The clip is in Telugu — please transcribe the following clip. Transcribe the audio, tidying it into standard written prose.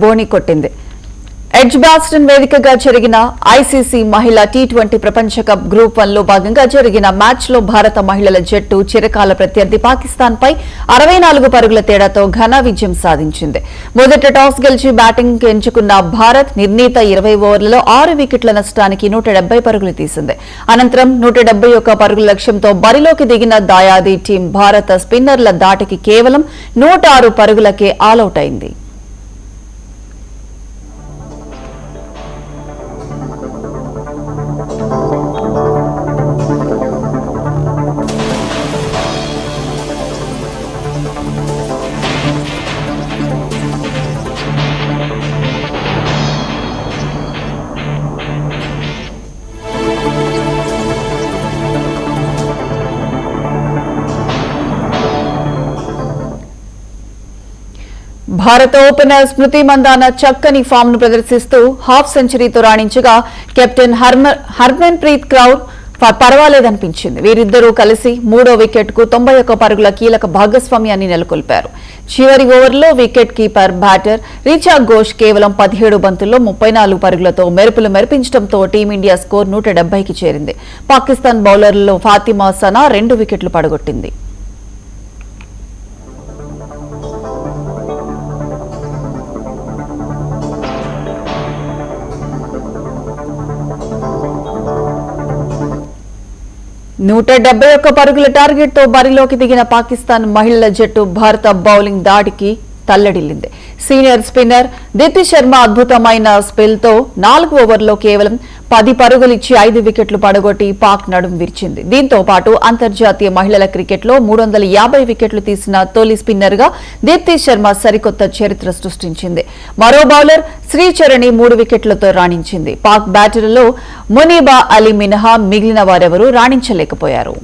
బోని కొట్టింది. ఎడ్జ్బాస్టన్ వేదికగా జరిగిన ఐసీసీ మహిళా టీ20 ప్రపంచ కప్ గ్రూప్ 1 లో భాగంగా జరిగిన మ్యాచ్ లో భారత మహిళల జట్టు చిరకాల ప్రత్యర్థి పాకిస్తాన్ పై 64 పరుగుల తేడాతో ఘన విజయం సాధించింది. మొదట టాస్ గెలిచి బ్యాటింగ్ ఎంచుకున్న భారత్ నిర్ణీత 20 ఓవర్లలో 6 వికెట్ల నష్టానికి 170 పరుగులు తీసింది. అనంతరం 171 పరుగుల లక్ష్యంతో బరిలోకి దిగిన దాయాది టీం భారత స్పిన్నర్ల దాటికి కేవలం 106 పరుగులకే ఆలౌట్ అయింది. భారత ఓపెనర్ స్మృతి మందాన చక్కని ఫామ్ ను ప్రదర్శిస్తూ హాఫ్ సెంచరీతో రాణించగా కెప్టెన్ హర్మన్ ప్రీత్ కౌర్ పర్వాలేదనిపించింది. వీరిద్దరూ కలిసి 3వ వికెట్ కు 91 పరుగుల కీలక భాగస్వామ్యాన్ని నెలకొల్పారు. చివరి ఓవర్లో wicket keeper batter Richa Ghosh కేవలం 17 బంతుల్లో 34 పరుగులతో మెరుపులు మెరిపించడంతో టీమిండియా స్కోర్ 170కి చేరింది. పాకిస్తాన్ బౌలర్లలో ఫాతిమా సనా 2 వికెట్లు పడగొట్టింది. నూట 71 పరుగుల టార్గెట్ తో బరిలోకి దిగిన పాకిస్తాన్ మహిళల జట్టు భారత బౌలింగ్ దాడికి తల్లడిల్లింది. సీనియర్ స్పిన్నర్ దీప్తి శర్మ అద్భుతమైన స్పెల్ తో 4 ఓవర్లలో కేవలం 10 పరుగులిచ్చి 5 వికెట్లు పడగొట్టి పాక్ నడుం విరిచింది. దీంతో పాటు అంతర్జాతీయ మహిళల క్రికెట్ లో 350 వికెట్లు తీసిన తొలి స్పిన్నర్ గా దీప్తి శర్మ సరికొత్త చరిత్ర సృష్టించింది. మరో బౌలర్ శ్రీచరణి 3 వికెట్లతో రాణించింది. పాక్ బ్యాటర్లలో మునీబా అలీ మినహా మిగిలిన వారెవరూ రాణించలేకపోయారు.